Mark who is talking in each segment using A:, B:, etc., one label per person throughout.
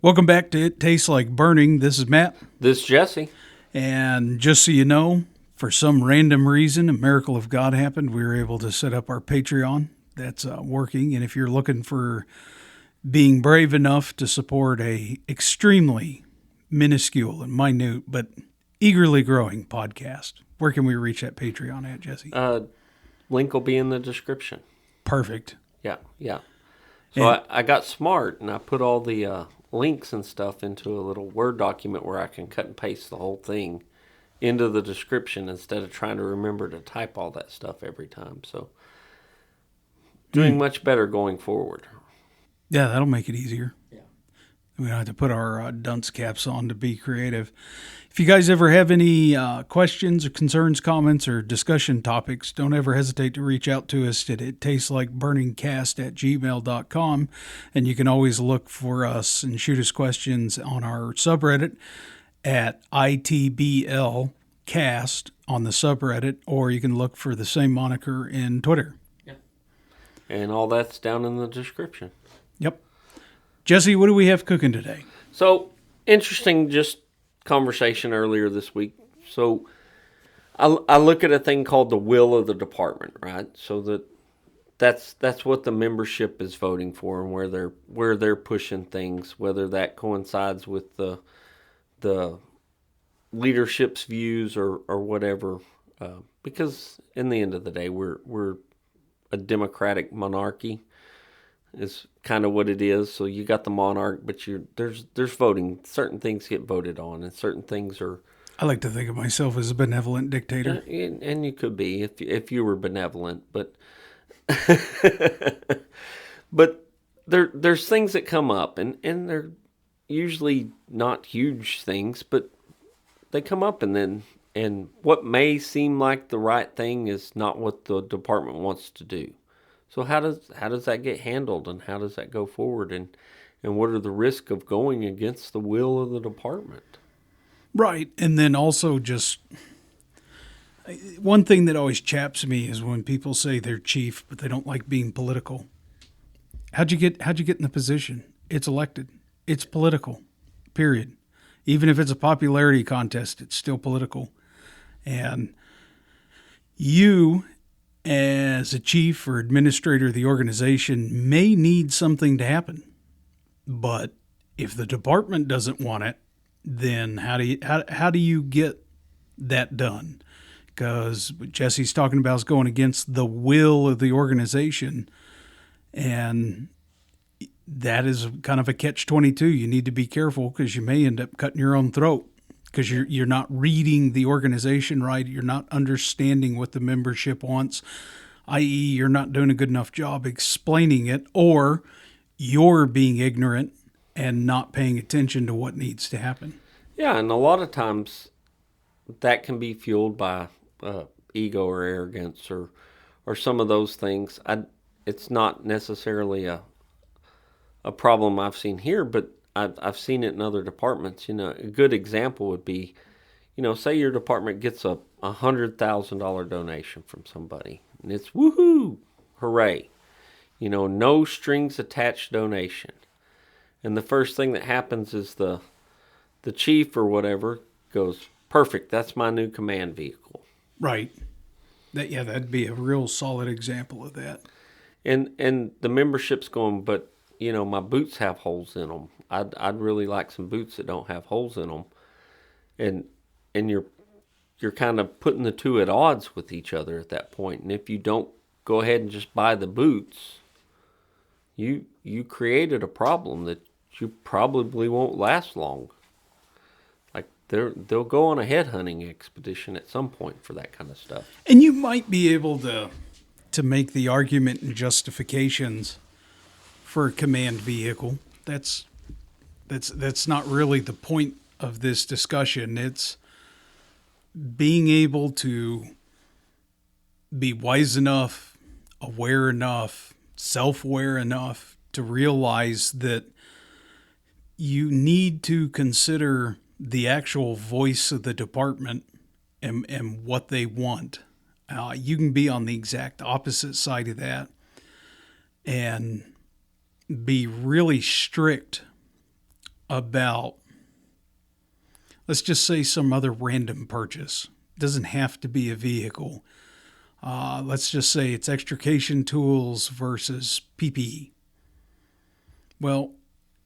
A: Welcome back to It Tastes Like Burning. This is Matt.
B: This is Jesse.
A: And just so you know, for some random reason, a miracle of God happened. We were able to set up our Patreon. That's working. And if you're looking for being brave enough to support a extremely minuscule and minute but eagerly growing podcast, where can we reach that Patreon at, Jesse?
B: Link will be in the description.
A: Perfect.
B: Yeah. So I got smart and I put all the links and stuff into a little Word document where I can cut and paste the whole thing into the description instead of trying to remember to type all that stuff every time. So doing much better going forward.
A: Yeah, that'll make it easier. Yeah. We don't have to put our dunce caps on to be creative. If you guys ever have any questions or concerns, comments, or discussion topics, don't ever hesitate to reach out to us at ittasteslikeburningcast@gmail.com. And you can always look for us and shoot us questions on our subreddit at ITBLcast on the subreddit, or you can look for the same moniker in Twitter.
B: Yeah. And all that's down in the description.
A: Yep. Jesse, what do we have cooking today?
B: So, interesting conversation earlier this week. So I look at a thing called the will of the department, right? So that's what the membership is voting for and where they're pushing things, whether that coincides with the leadership's views or whatever. Because in the end of the day, we're a democratic monarchy. Is kind of what it is. So you got the monarch, but there's voting. Certain things get voted on, and certain things are.
A: I like to think of myself as a benevolent dictator,
B: and you could be if you were benevolent, but but there's things that come up, and they're usually not huge things, but they come up, and what may seem like the right thing is not what the department wants to do. So how does that get handled, and how does that go forward, and what are the risks of going against the will of the department?
A: Right, and then also just one thing that always chaps me is when people say they're chief, but they don't like being political. How'd you get in the position? It's elected. It's political. Period. Even if it's a popularity contest, it's still political. And you, as a chief or administrator of the organization, may need something to happen. But if the department doesn't want it, then how do you get that done? Because what Jesse's talking about is going against the will of the organization, and that is kind of a catch-22. You need to be careful because you may end up cutting your own throat because you're not reading the organization right. You're not understanding what the membership wants, i.e. you're not doing a good enough job explaining it, or you're being ignorant and not paying attention to what needs to happen.
B: Yeah, and a lot of times that can be fueled by ego or arrogance or some of those things. It's not necessarily a problem I've seen here, but I've seen it in other departments. You know, a good example would be, say your department gets a $100,000 donation from somebody, and it's woohoo, hooray, no strings attached donation. And the first thing that happens is the chief or whatever goes, perfect, that's my new command vehicle.
A: Right. That'd be a real solid example of that.
B: And the membership's going, but my boots have holes in them. I'd really like some boots that don't have holes in them. And you're kind of putting the two at odds with each other at that point. And if you don't go ahead and just buy the boots, you created a problem that you probably won't last long. Like they'll go on a headhunting expedition at some point for that kind of stuff.
A: And you might be able to make the argument and justifications for a command vehicle. That's not really the point of this discussion. It's being able to be wise enough, aware enough, self-aware enough to realize that you need to consider the actual voice of the department and what they want. You can be on the exact opposite side of that and be really strict about, let's just say, some other random purchase. It doesn't have to be a vehicle. Let's just say it's extrication tools versus PPE. Well,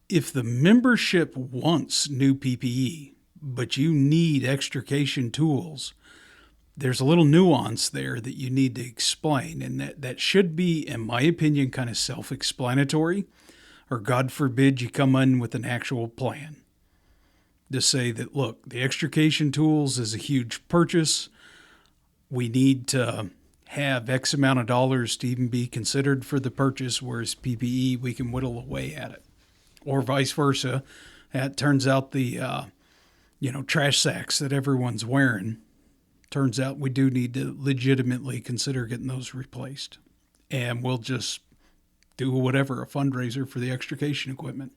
A: if the membership wants new PPE, but you need extrication tools, there's a little nuance there that you need to explain. And that should be, in my opinion, kind of self-explanatory. Or God forbid you come in with an actual plan. To say that, look, the extrication tools is a huge purchase. We need to have X amount of dollars to even be considered for the purchase, whereas PPE, we can whittle away at it. Or vice versa. It turns out the, trash sacks that everyone's wearing, turns out we do need to legitimately consider getting those replaced. And we'll just do whatever, a fundraiser for the extrication equipment.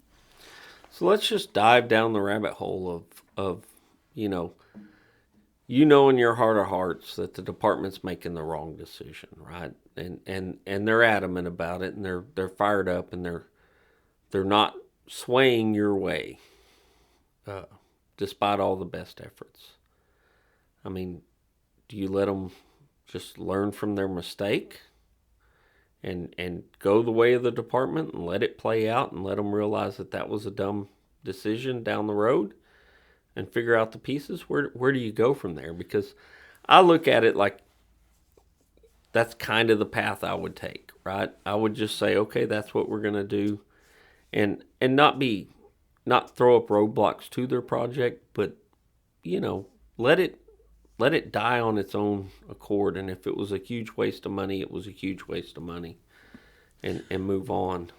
B: So let's just dive down the rabbit hole of in your heart of hearts that the department's making the wrong decision, right? And they're adamant about it, and they're fired up, and they're not swaying your way, despite all the best efforts. I mean, do you let them just learn from their mistake and go the way of the department and let it play out and let them realize that was a dumb decision down the road and figure out the pieces? Where do you go from there? Because I look at it like that's kind of the path I would take, right? I would just say, okay, that's what we're going to do, and not throw up roadblocks to their project, but let it die on its own accord. And if it was a huge waste of money, it was a huge waste of money, and move on.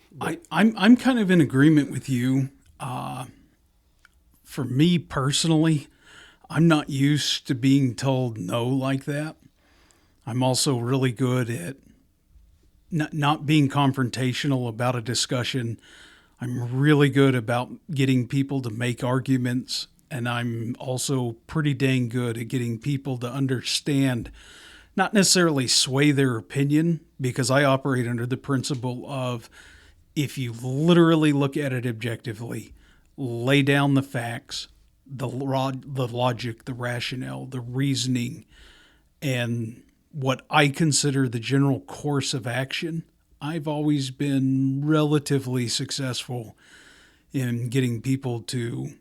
A: I'm kind of in agreement with you. For me personally, I'm not used to being told no like that. I'm also really good at not being confrontational about a discussion. I'm really good about getting people to make arguments, and I'm also pretty dang good at getting people to understand, not necessarily sway their opinion, because I operate under the principle of, if you literally look at it objectively, lay down the facts, the logic, the rationale, the reasoning, and what I consider the general course of action, I've always been relatively successful in getting people to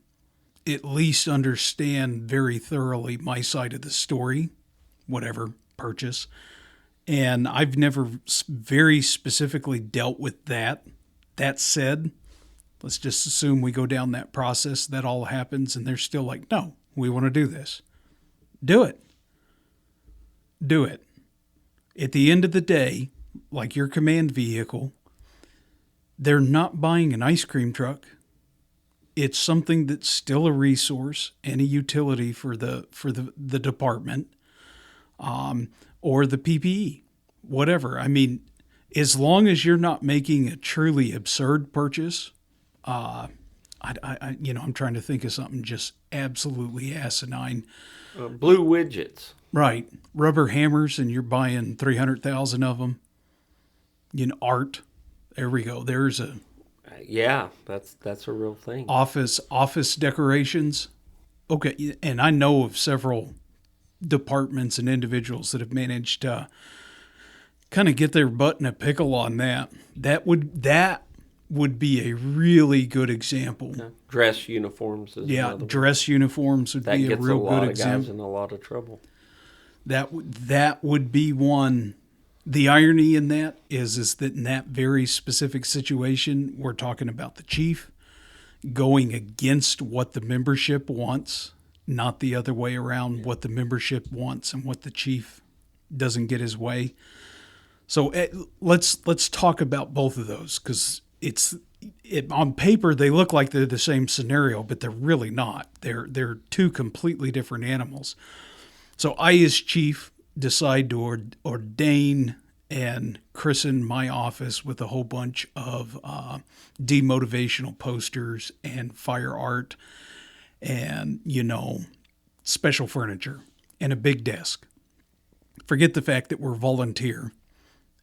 A: at least understand very thoroughly my side of the story, whatever purchase. And I've never very specifically dealt with that. That said, let's just assume we go down that process, that all happens, and they're still like, no, we want to do this. Do it. Do it. At the end of the day, like your command vehicle, they're not buying an ice cream truck. It's something that's still a resource and a utility for the department, or the PPE, whatever. I mean, as long as you're not making a truly absurd purchase, I'm trying to think of something just absolutely asinine.
B: Blue widgets.
A: Right. Rubber hammers, and you're buying 300,000 of them. Art. There we go. There's a...
B: Yeah, that's a real thing.
A: Office decorations. Okay, and I know of several departments and individuals that have managed to kind of get their butt in a pickle on that. That would be a really good example.
B: Yeah. Dress uniforms is another one.
A: Dress uniforms would be a real good example. That gets a lot of guys
B: in a lot of trouble.
A: That would be one. The irony in that is that in that very specific situation, we're talking about the chief going against what the membership wants, not the other way around, what the membership wants and what the chief doesn't get his way. So let's talk about both of those, because on paper they look like they're the same scenario, but they're really not. They're two completely different animals. So I, as chief, decide to ordain and christen my office with a whole bunch of demotivational posters and fire art and, special furniture and a big desk. Forget the fact that we're volunteer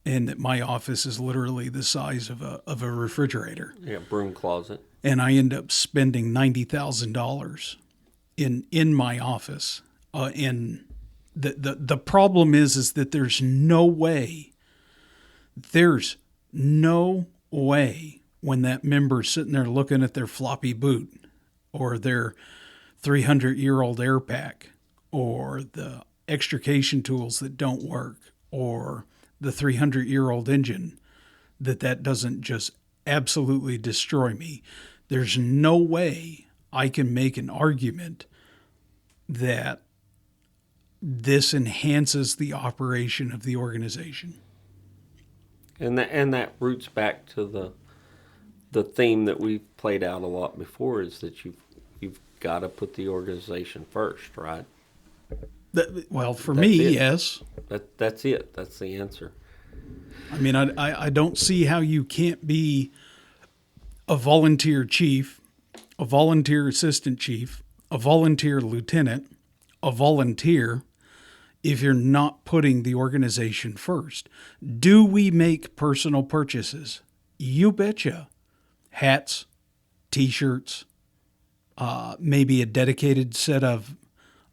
A: and that my office is literally the size of a refrigerator.
B: Yeah, broom closet.
A: and I end up spending $90,000 in my office. And the problem is that there's no way when that member's sitting there looking at their floppy boot or their 300-year-old air pack or the extrication tools that don't work or the 300-year-old engine, that doesn't just absolutely destroy me. There's no way I can make an argument that this enhances the operation of the organization.
B: And that roots back to the theme that we've played out a lot before, is that you've got to put the organization first, right?
A: Well, for
B: That's
A: me,
B: it.
A: yes.
B: That's it. That's the answer.
A: I mean, I don't see how you can't be a volunteer chief, a volunteer assistant chief, a volunteer lieutenant, a volunteer, if you're not putting the organization first. Do we make personal purchases? You betcha. Hats, T-shirts, maybe a dedicated set of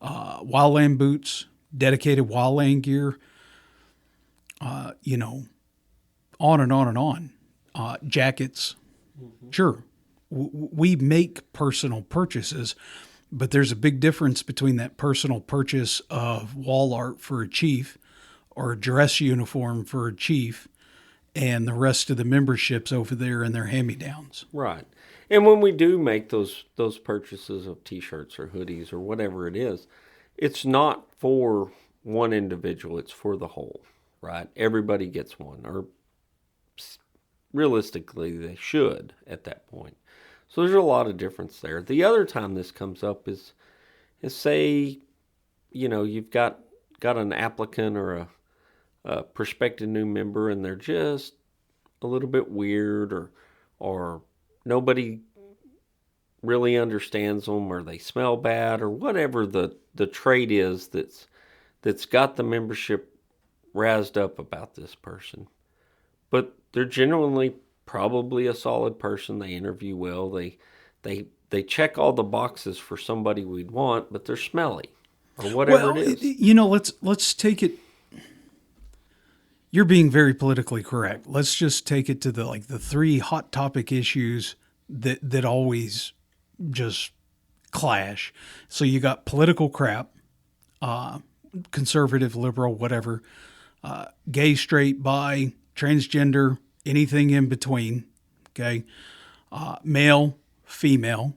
A: wildland boots, dedicated wildland gear, on and on and on. Jackets. Mm-hmm. Sure, we make personal purchases, but there's a big difference between that personal purchase of wall art for a chief or a dress uniform for a chief and the rest of the memberships over there and their hand-me-downs.
B: Right. And when we do make those purchases of T-shirts or hoodies or whatever it is, it's not for one individual, it's for the whole, right? Everybody gets one, or realistically they should at that point. So there's a lot of difference there. The other time this comes up is say, you've got an applicant or a prospective new member, and they're just a little bit weird, or nobody really understands them, or they smell bad, or whatever the trait is that's got the membership razzed up about this person. But they're genuinely probably a solid person. They interview well. They check all the boxes for somebody we'd want, but they're smelly or whatever it is.
A: Let's take it. You're being very politically correct. Let's just take it to the three hot topic issues that always just clash. So you got political crap, conservative, liberal, whatever, gay, straight, bi, transgender, anything in between, okay, male, female,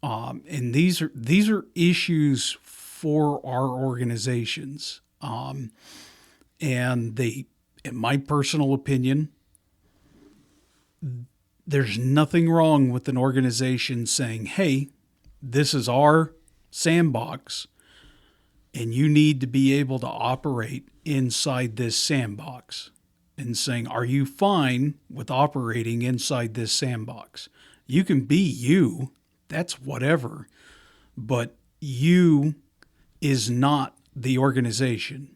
A: and these are issues for our organizations, and they, in my personal opinion, there's nothing wrong with an organization saying, "Hey, this is our sandbox, and you need to be able to operate inside this sandbox." And saying, "Are you fine with operating inside this sandbox? You can be you, that's whatever, but you is not the organization.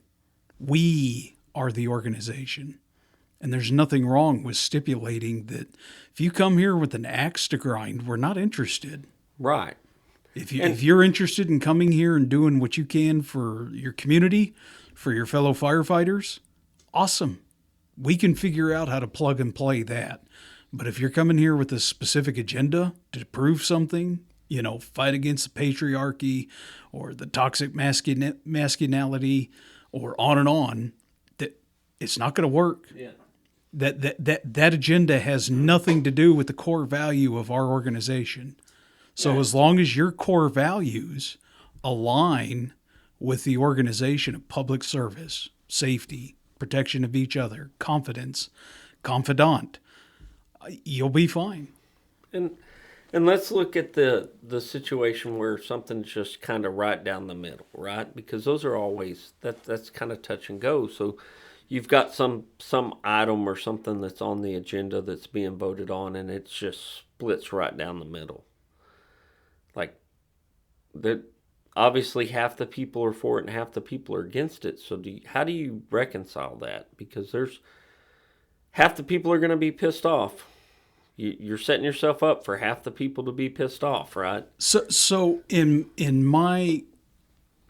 A: We are the organization." And there's nothing wrong with stipulating that if you come here with an axe to grind, we're not interested.
B: Right.
A: If you're interested in coming here and doing what you can for your community, for your fellow firefighters, awesome. We can figure out how to plug and play that. But if you're coming here with a specific agenda to prove something, fight against the patriarchy or the toxic masculinity or on and on, that it's not going to work.
B: Yeah.
A: That agenda has nothing to do with the core value of our organization. So as long as your core values align with the organization of public service, safety, protection of each other, confidence, confidant, you'll be fine.
B: And let's look at the situation where something's just kind of right down the middle, right? Because those are always, that's kind of touch and go. So you've got some item or something that's on the agenda that's being voted on, and it just splits right down the middle. Like, that obviously half the people are for it and half the people are against it. So how do you reconcile that? Because there's half the people are going to be pissed off, you're setting yourself up for half the people to be pissed off, right?
A: So in my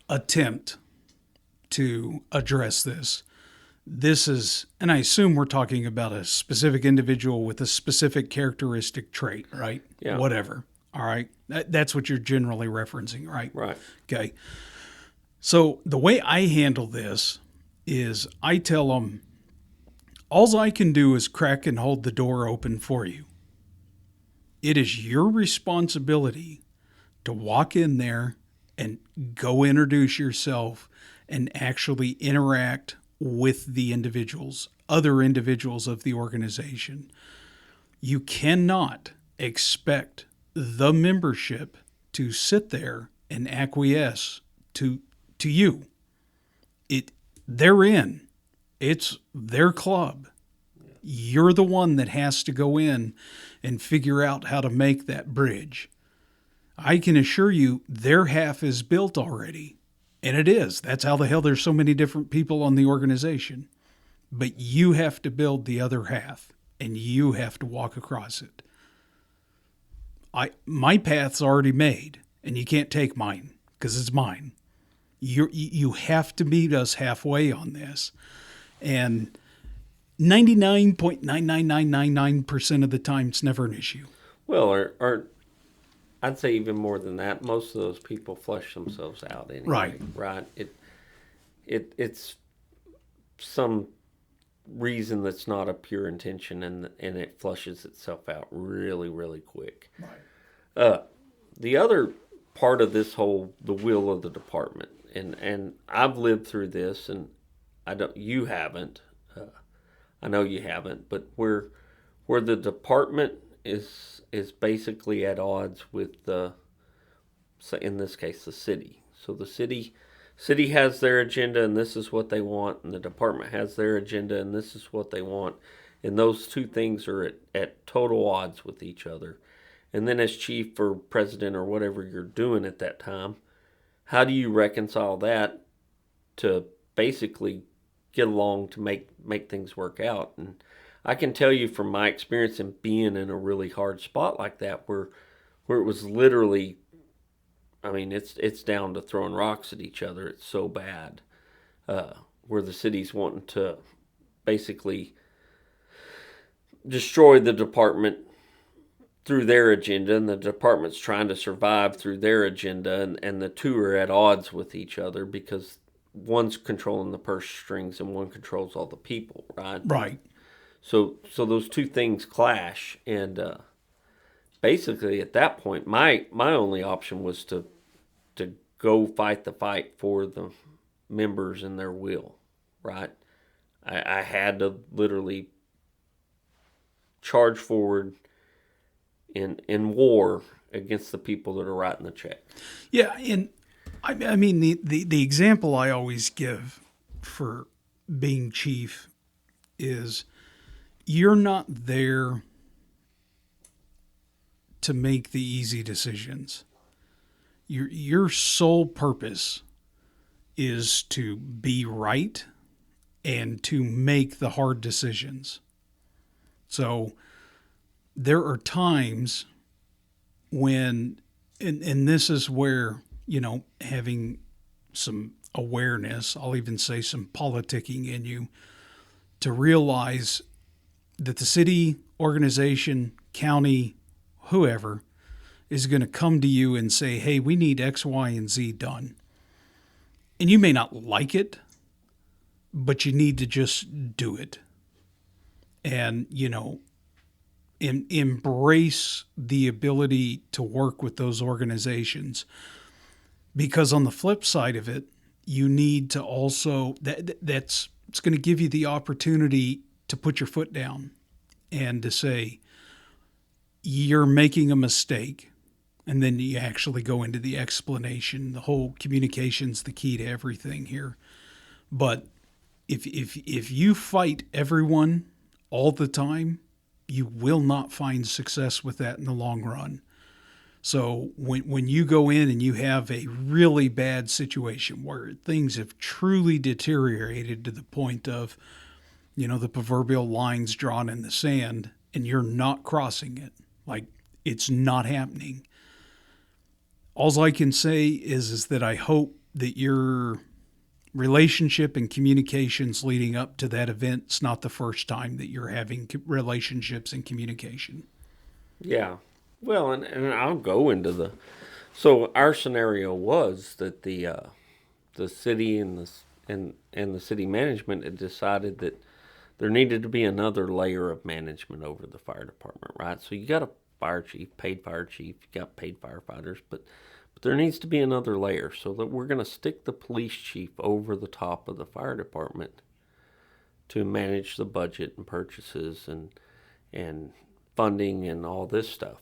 A: attempt to address this is, and I assume we're talking about a specific individual with a specific characteristic trait, right?
B: Yeah.
A: Whatever. All right. That's what you're generally referencing, right?
B: Right.
A: Okay. So the way I handle this is I tell them, all I can do is crack and hold the door open for you. It is your responsibility to walk in there and go introduce yourself and actually interact with the individuals, other individuals of the organization. You cannot expect the membership to sit there and acquiesce to you. They're in. It's their club. You're the one that has to go in and figure out how to make that bridge. I can assure you their half is built already. And it is. That's how the hell there's so many different people on the organization. But you have to build the other half, and you have to walk across it. My path's already made, and you can't take mine because it's mine. You have to meet us halfway on this. And 99.99999% of the time, it's never an issue.
B: Well, or I'd say even more than that. Most of those people flush themselves out anyway.
A: Right.
B: Right. It's some reason that's not a pure intention, and it flushes itself out really, really quick.
A: Right.
B: The other part of this whole the will of the department, and I've lived through this, and you haven't. I know you haven't, but where the department is basically at odds with in this case, the city. So the city has their agenda, and this is what they want, and the department has their agenda, and this is what they want, and those two things are at total odds with each other. And then as chief or president or whatever you're doing at that time, how do you reconcile that to basically get along to make things work out? And I can tell you from my experience in being in a really hard spot like that, where it was literally, I mean, it's down to throwing rocks at each other. It's so bad, where the city's wanting to basically destroy the department through their agenda, and the department's trying to survive through their agenda, and the two are at odds with each other because one's controlling the purse strings and one controls all the people, right?
A: Right.
B: So those two things clash, and basically at that point, my only option was to go fight the fight for the members and their will, right? I had to literally charge forward in war against the people that are writing the check.
A: Yeah, and I mean the example I always give for being chief is you're not there to make the easy decisions. Your sole purpose is to be right and to make the hard decisions. So there are times when, and this is where, having some awareness, I'll even say some politicking in you, to realize that the city, organization, county, whoever, is going to come to you and say, hey, we need X, Y, and Z done. And you may not like it, but you need to just do it. And, embrace the ability to work with those organizations. Because on the flip side of it, you need to also, it's going to give you the opportunity to put your foot down and to say, you're making a mistake. And then you actually go into the explanation. The whole communication's the key to everything here. But if you fight everyone all the time, you will not find success with that in the long run. So when you go in and you have a really bad situation where things have truly deteriorated to the point of, the proverbial lines drawn in the sand, and you're not crossing it. Like, it's not happening. All I can say is that I hope that your relationship and communications leading up to that event's not the first time that you're having relationships and communication.
B: Yeah. Well, and I'll go into the. So our scenario was that the city and the city management had decided that there needed to be another layer of management over the fire department, right? So you got a fire chief, paid fire chief, you got paid firefighters, but there needs to be another layer, so that we're going to stick the police chief over the top of the fire department to manage the budget and purchases and funding and all this stuff.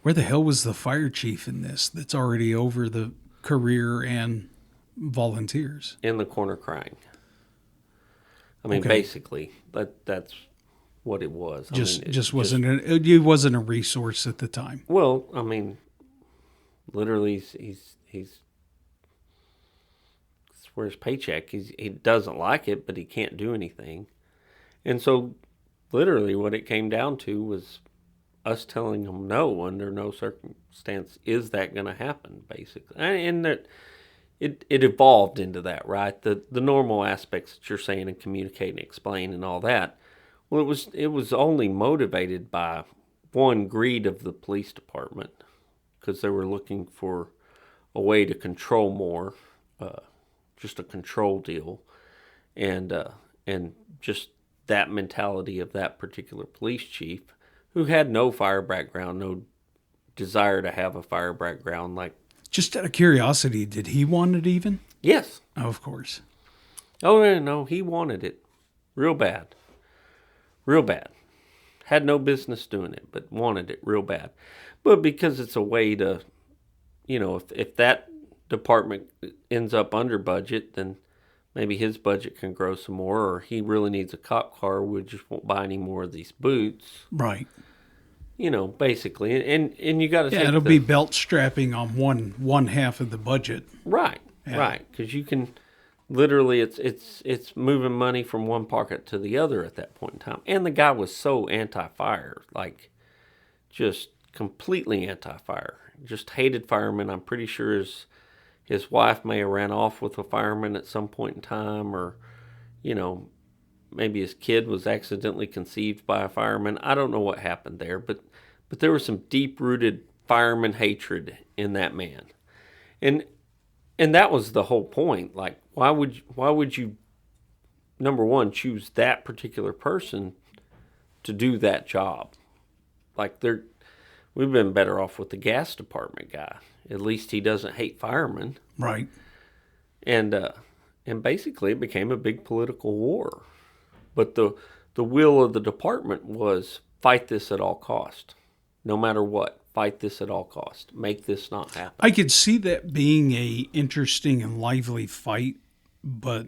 A: Where the hell was the fire chief in this that's already over the career and volunteers?
B: In the corner crying. I mean,
A: Okay.
B: basically, that's what it was.
A: Just wasn't a resource at the time.
B: Well, I mean, literally, he's it's for his paycheck. He doesn't like it, but he can't do anything. And so, literally, what it came down to was us telling him no, under no circumstance is that going to happen, basically. And that it evolved into that, right? The normal aspects that you're saying and communicate and explain and all that. Well, it was only motivated by one, greed of the police department, because they were looking for a way to control more, just a control deal, and just that mentality of that particular police chief, who had no fire background, no desire to have a fire background. Like,
A: Just out of curiosity, did he want it even?
B: yes,
A: Oh, of course.
B: oh no, he wanted it, real bad, real bad. Had no business doing it, but wanted it real bad. But because it's a way to, if that department ends up under budget, then maybe his budget can grow some more, or he really needs a cop car, we just won't buy any more of these boots.
A: Right.
B: Basically, and you got to
A: Yeah, it'll be belt strapping on one half of the budget.
B: right,
A: Yeah.
B: right, because you can literally it's moving money from one pocket to the other at that point in time. And the guy was so anti-fire, like just completely anti-fire, just hated firemen. I'm pretty sure his wife may have ran off with a fireman at some point in time, or maybe his kid was accidentally conceived by a fireman. I don't know what happened there, but there was some deep-rooted fireman hatred in that man. And that was the whole point. Like, why would you number one, choose that particular person to do that job? Like, we've been better off with the gas department guy. At least he doesn't hate firemen.
A: Right.
B: And basically it became a big political war. But the will of the department was fight this at all cost. No matter what, fight this at all cost. Make this not happen.
A: I could see that being a interesting and lively fight, but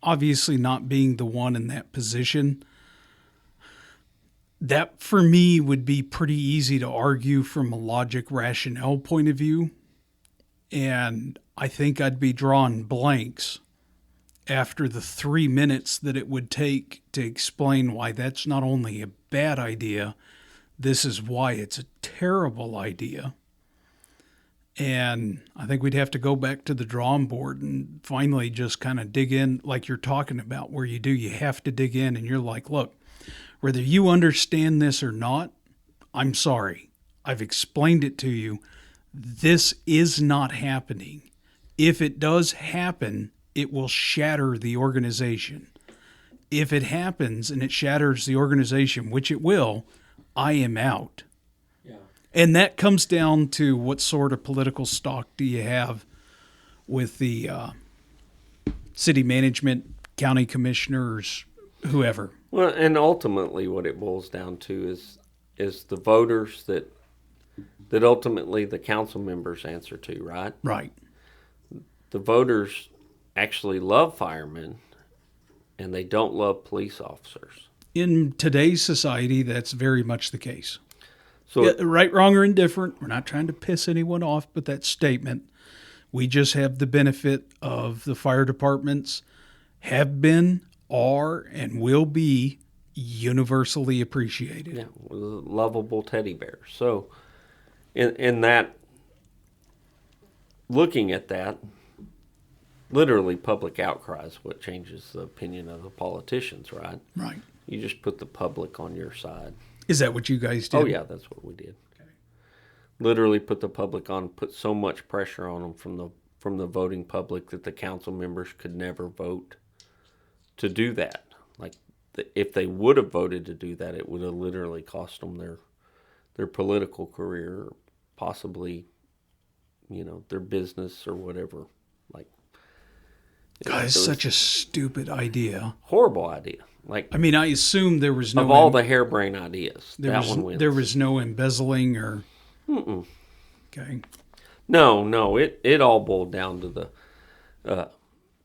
A: obviously not being the one in that position. That, for me, would be pretty easy to argue from a logic rationale point of view. And I think I'd be drawing blanks after the 3 minutes that it would take to explain why that's not only a bad idea, this is why it's a terrible idea. And I think we'd have to go back to the drawing board and finally just kind of dig in like you're talking about, where you have to dig in and you're like, look, whether you understand this or not, I'm sorry. I've explained it to you. This is not happening. If it does happen, it will shatter the organization. If it happens and it shatters the organization, which it will, I am out.
B: Yeah.
A: And that comes down to what sort of political stock do you have with the city management, county commissioners, whoever.
B: Well, and ultimately what it boils down to is the voters that ultimately the council members answer to, right?
A: Right.
B: The voters actually love firemen, and they don't love police officers.
A: In today's society, that's very much the case.
B: So,
A: Yeah, right, wrong, or indifferent, we're not trying to piss anyone off, but that statement, we just have the benefit of the fire departments have been, are, and will be universally appreciated.
B: Yeah, was a lovable teddy bear. So, in that, looking at that, literally public outcry is what changes the opinion of the politicians, right?
A: Right.
B: You just put the public on your side.
A: Is that what you guys did?
B: Oh, yeah, that's what we did. Okay. Literally put the public on, put so much pressure on them from the voting public that the council members could never vote to do that. Like, if they would have voted to do that, it would have literally cost them their political career, possibly, their business or whatever. Like,
A: God, it's such a stupid idea.
B: Horrible idea. Like,
A: I mean, I assume there was no...
B: Of all the harebrained ideas, that one wins.
A: There was no embezzling or...
B: Mm-mm.
A: Okay.
B: No, it all boiled down to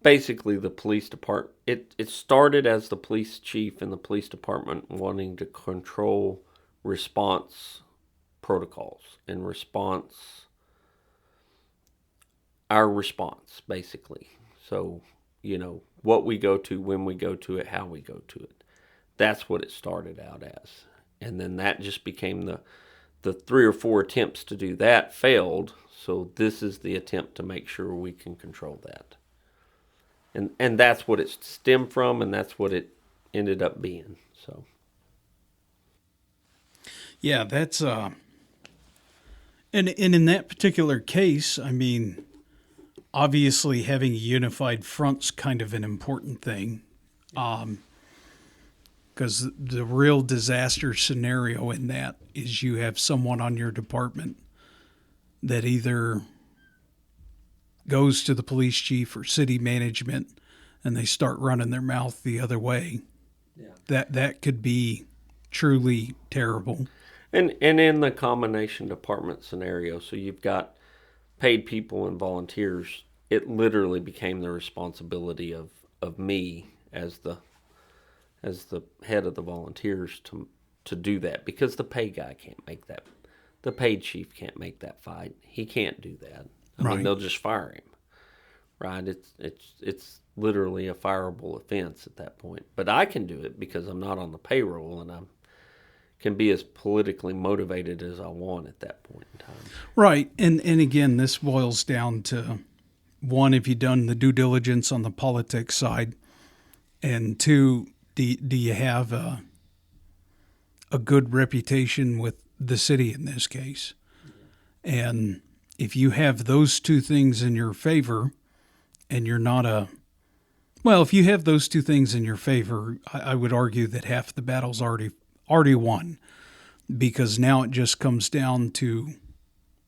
B: basically the police department. It started as the police chief and the police department wanting to control response protocols and our response, basically. So, what we go to, when we go to it, how we go to it. That's what it started out as. And then that just became the 3 or 4 attempts to do that failed. So this is the attempt to make sure we can control that. And that's what it stemmed from, and that's what it ended up being. So,
A: yeah, that's and in that particular case, I mean, obviously having a unified front's kind of an important thing, because the real disaster scenario in that is you have someone on your department that either goes to the police chief or city management and they start running their mouth the other way. Yeah. That could be truly terrible.
B: And in the combination department scenario, so you've got paid people and volunteers, it literally became the responsibility of me as the head of the volunteers to do that, because the pay guy can't make that. The paid chief can't make that fight. He can't do that. I mean, they'll just fire him. Right? It's literally a fireable offense at that point. But I can do it because I'm not on the payroll, and I can be as politically motivated as I want at that point in time.
A: Right. And again, this boils down to, one, have you done the due diligence on the politics side? And two, do you have a good reputation with the city in this case? And if you have those two things in your favor, and you're not if you have those two things in your favor, I would argue that half the battle's already won, because now it just comes down to,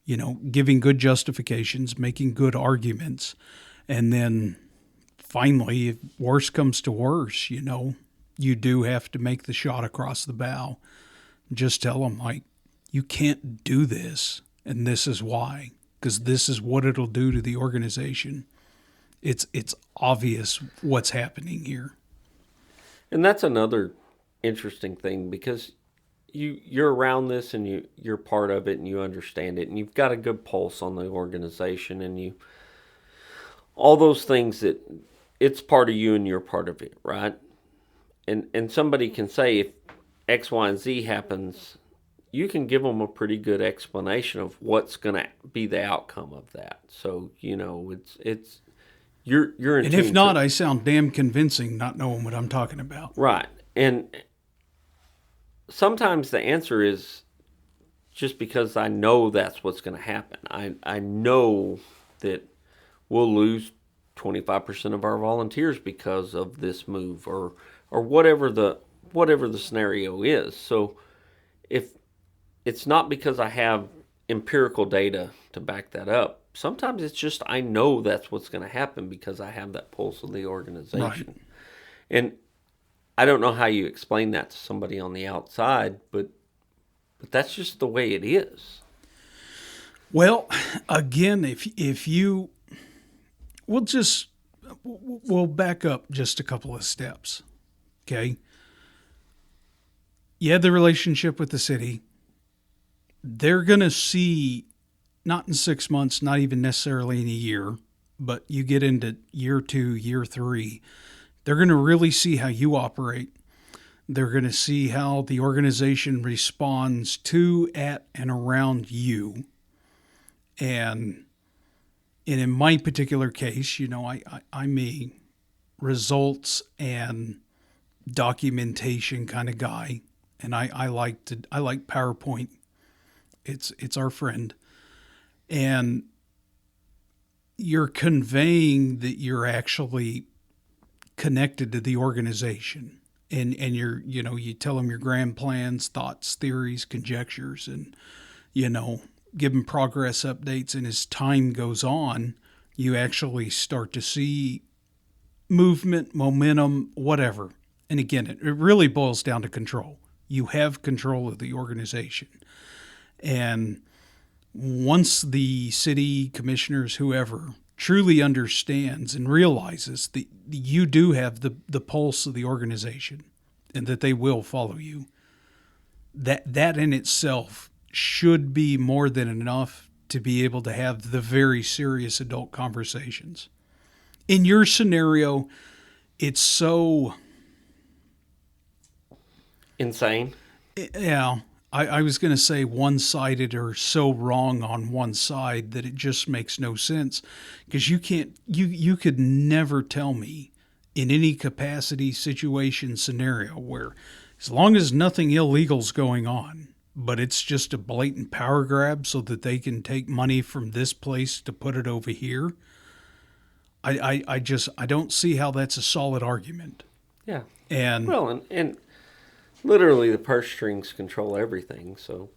A: giving good justifications, making good arguments, and then finally, if worse comes to worse, you do have to make the shot across the bow. Just tell them, like, you can't do this, and this is why, because this is what it'll do to the organization. It's obvious what's happening here.
B: And that's another interesting thing, because you're around this and you're part of it and you understand it, and you've got a good pulse on the organization, and all those things, that it's part of you and you're part of it, right? And somebody can say, if X, Y, and Z happens, you can give them a pretty good explanation of what's going to be the outcome of that. So, it's you're in.
A: And if not, I sound damn convincing not knowing what I'm talking about.
B: Right. And sometimes the answer is just because I know that's what's going to happen. I know that we'll lose 25% of our volunteers because of this move, or whatever the scenario is. So if it's not because I have empirical data to back that up, sometimes it's just I know that's what's going to happen because I have that pulse of the organization. Right. And I don't know how you explain that to somebody on the outside, but that's just the way it is.
A: Well, again, if you, we'll back up just a couple of steps, okay? You had the relationship with the city. They're going to see, not in 6 months, not even necessarily in a year, but you get into year 2, year 3, they're going to really see how you operate. They're going to see how the organization responds to, at, and around you. And in my particular case, I'm a results and documentation kind of guy. And I like PowerPoint. It's our friend. And you're conveying that you're actually connected to the organization. And you tell them your grand plans, thoughts, theories, conjectures, and, give them progress updates. And as time goes on, you actually start to see movement, momentum, whatever. And again, it really boils down to control. You have control of the organization. And once the city commissioners, whoever, truly understands and realizes that you do have the pulse of the organization and that they will follow you, that in itself should be more than enough to be able to have the very serious adult conversations. In your scenario, it's so
B: insane.
A: Yeah, I was going to say one-sided or so wrong on one side that it just makes no sense, because you could never tell me in any capacity, situation, scenario where, as long as nothing illegal's going on, but it's just a blatant power grab so that they can take money from this place to put it over here, I don't see how that's a solid argument.
B: Yeah.
A: And
B: well, and literally the purse strings control everything. So,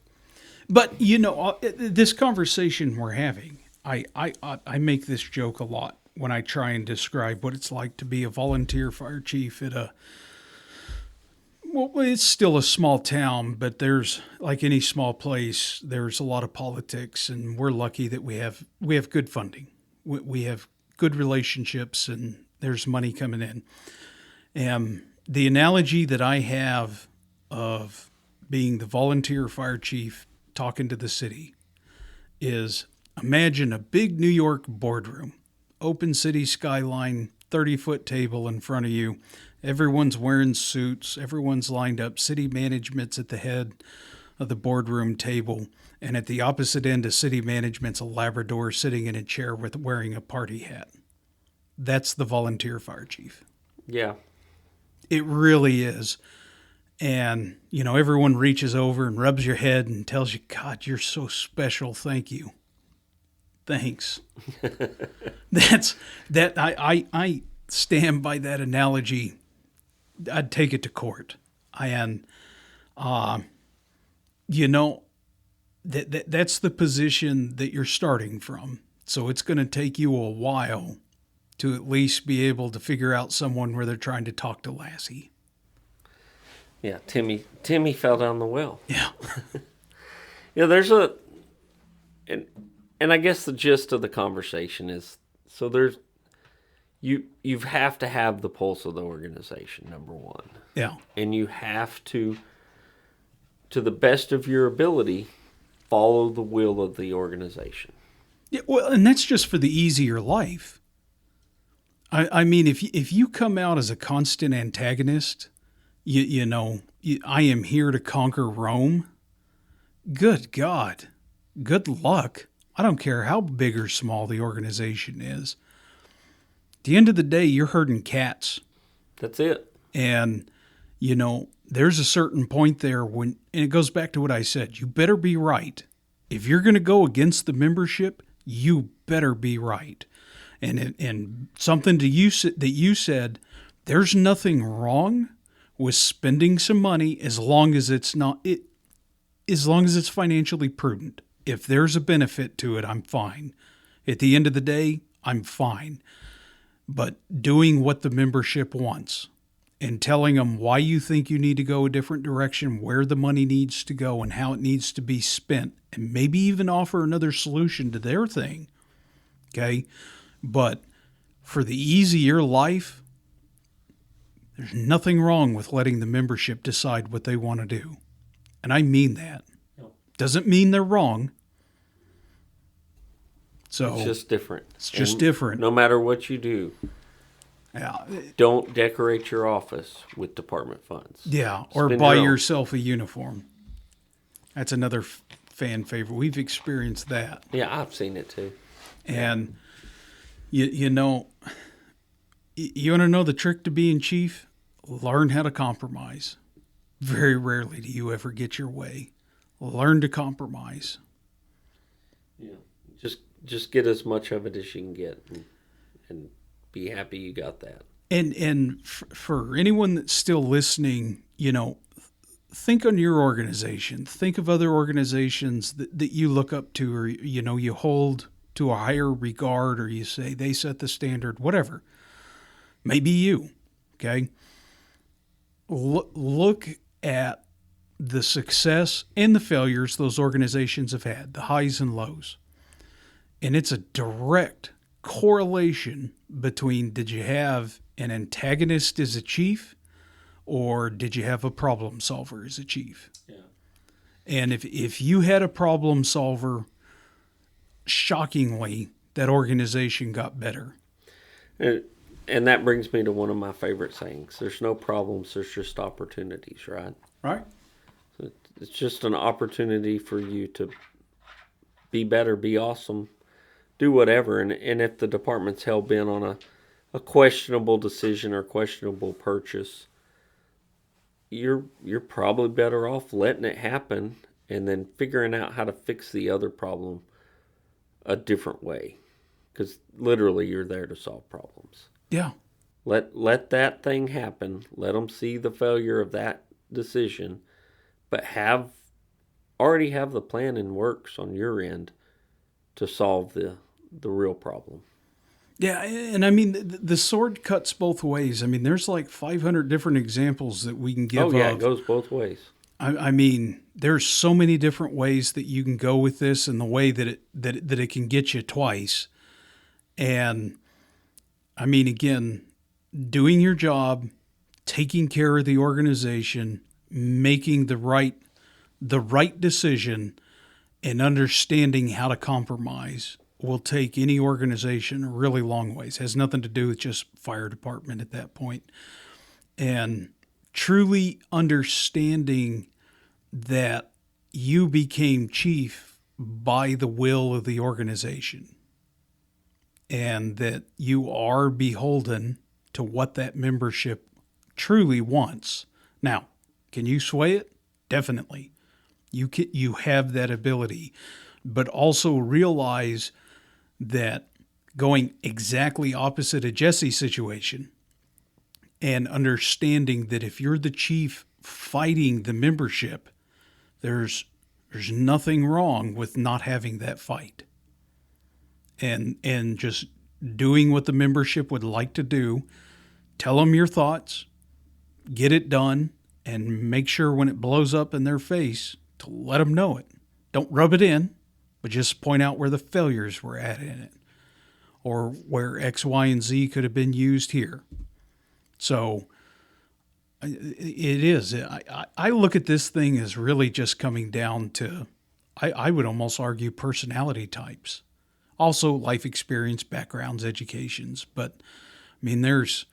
A: but this conversation we're having, I make this joke a lot when I try and describe what it's like to be a volunteer fire chief at it's still a small town, but there's, like any small place, there's a lot of politics, and we're lucky that we have good funding. We have good relationships, and there's money coming in. And the analogy that I have of being the volunteer fire chief talking to the city is, imagine a big New York boardroom, open city skyline, 30-foot table in front of you. Everyone's wearing suits. Everyone's lined up. City management's at the head of the boardroom table. And at the opposite end of city management's a Labrador sitting in a chair with wearing a party hat. That's the volunteer fire chief.
B: Yeah.
A: It really is. And, everyone reaches over and rubs your head and tells you, God, you're so special. Thank you. Thanks. I stand by that analogy. I'd take it to court. And, that's the position that you're starting from. So it's going to take you a while to at least be able to figure out someone where they're trying to talk to Lassie.
B: Yeah, Timmy fell down the well.
A: Yeah.
B: Yeah, and I guess the gist of the conversation is, so you have to have the pulse of the organization, number one.
A: Yeah.
B: And you have to the best of your ability, follow the will of the organization.
A: Yeah, well, and that's just for the easier life. I mean, if you come out as a constant antagonist, I am here to conquer Rome. Good God. Good luck. I don't care how big or small the organization is. At the end of the day, you're herding cats.
B: That's it.
A: And, there's a certain point there and it goes back to what I said. You better be right. If you're going to go against the membership, you better be right. And something that you said, there's nothing wrong with spending some money as long as it's financially prudent. If there's a benefit to it, I'm fine. At the end of the day, I'm fine. But doing what the membership wants and telling them why you think you need to go a different direction, where the money needs to go and how it needs to be spent, and maybe even offer another solution to their thing. Okay? But for the easier life, there's nothing wrong with letting the membership decide what they want to do. And I mean that. Doesn't mean they're wrong. So
B: it's just different.
A: It's just different.
B: No matter what you do,
A: Yeah.
B: Don't decorate your office with department funds.
A: Yeah. Or
B: Spend
A: buy
B: your own.
A: yourself a uniform. That's another fan favorite. We've experienced that.
B: Yeah, I've seen it too.
A: And, you know, you want to know the trick to being chief? Learn how to compromise. Very rarely do you ever get your way. Learn to compromise.
B: Yeah. Just get as much of it as you can get, and be happy you got that.
A: And for anyone that's still listening, think on your organization. Think of other organizations that you look up to, or you hold to a higher regard, or you say they set the standard, whatever. Maybe you, okay? Look at the success and the failures those organizations have had, the highs and lows. And it's a direct correlation between, did you have an antagonist as a chief, or did you have a problem solver as a chief?
B: Yeah.
A: And if you had a problem solver, shockingly, that organization got better.
B: And that brings me to one of my favorite sayings. There's no problems, there's just opportunities, right?
A: Right.
B: So it's just an opportunity for you to be better, be awesome, do whatever. And if the department's hell-bent on a questionable decision or questionable purchase, you're probably better off letting it happen and then figuring out how to fix the other problem a different way. Because literally you're there to solve problems.
A: Yeah.
B: Let that thing happen. Let them see the failure of that decision, but already have the plan in works on your end to solve the real problem.
A: Yeah, and I mean, the sword cuts both ways. I mean, there's like 500 different examples that we can give.
B: Oh yeah, it goes both ways.
A: I mean, there's so many different ways that you can go with this, and the way that it can get you twice. And I mean, again, doing your job, taking care of the organization, making the right decision, and understanding how to compromise will take any organization a really long ways. It has nothing to do with just fire department at that point. And truly understanding that you became chief by the will of the organization, and that you are beholden to what that membership truly wants. Now, can you sway it? Definitely. You have that ability, but also realize that going exactly opposite of Jesse's situation, and understanding that if you're the chief fighting the membership, there's nothing wrong with not having that fight. And just doing what the membership would like to do. Tell them your thoughts, get it done, and make sure when it blows up in their face to let them know it. Don't rub it in, but just point out where the failures were at in it, or where X, Y, and Z could have been used here. So it is. I look at this thing as really just coming down to, I would almost argue, personality types. Also life experience, backgrounds, educations. But, I mean, there's,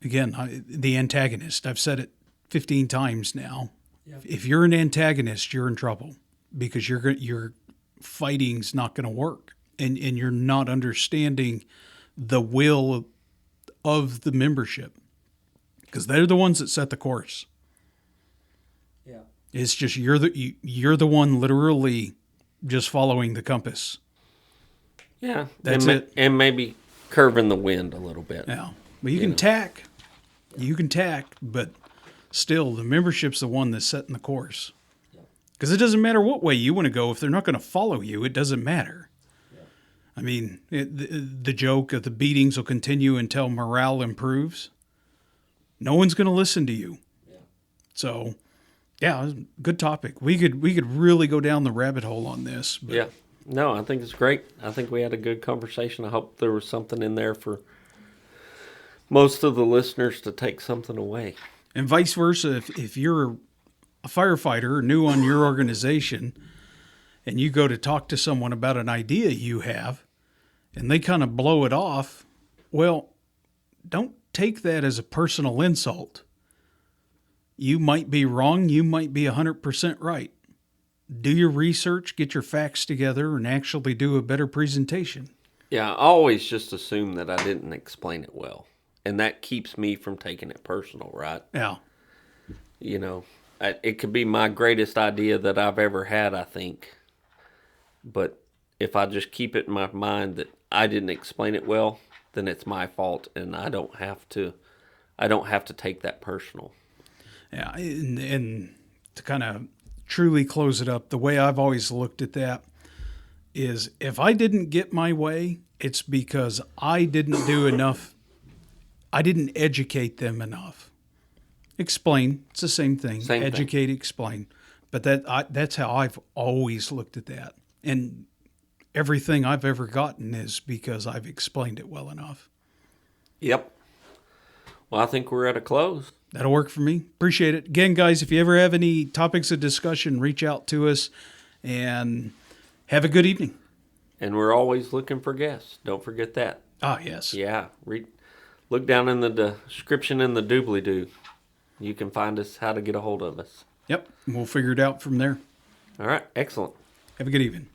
A: again, the antagonist. I've said it 15 times now. Yep. If you're an antagonist, you're in trouble, because your fighting's not going to work. And you're not understanding the will of the membership, because they're the ones that set the course. Yeah. It's just you're the one literally just following the compass.
B: Yeah.
A: That's it.
B: And maybe curving the wind a little bit.
A: Yeah. Well, you can tack. You can tack, but still the membership's the one that's setting the course. Because it doesn't matter what way you want to go. If they're not going to follow you, it doesn't matter. I mean, the joke of the beatings will continue until morale improves. No one's going to listen to you. Yeah. So, yeah, good topic. We could really go down the rabbit hole on this. But.
B: Yeah. No, I think it's great. I think we had a good conversation. I hope there was something in there for most of the listeners to take something away.
A: And vice versa, if you're a firefighter new on your organization, and you go to talk to someone about an idea you have, and they kind of blow it off, well, don't take that as a personal insult. You might be wrong. You might be 100% right. Do your research, get your facts together, and actually do a better presentation.
B: Yeah, I always just assume that I didn't explain it well. And that keeps me from taking it personal, right?
A: Yeah.
B: You know, it could be my greatest idea that I've ever had, I think. But if I just keep it in my mind that I didn't explain it well, then it's my fault, and I don't have to. I don't have to take that personal.
A: Yeah. And to kind of truly close it up, the way I've always looked at that is if I didn't get my way, it's because I didn't do enough. I didn't educate them enough. Explain. It's the same thing.
B: Same thing.
A: Educate, explain. But that's how I've always looked at that. And everything I've ever gotten is because I've explained it well enough.
B: Yep. Well, I think we're at a close.
A: That'll work for me. Appreciate it. Again, guys, if you ever have any topics of discussion, reach out to us and have a good evening.
B: And we're always looking for guests. Don't forget that.
A: Ah, yes.
B: Yeah. Look down in the description in the doobly-doo. You can find us how to get a hold of us.
A: Yep. We'll figure it out from there.
B: All right. Excellent.
A: Have a good evening.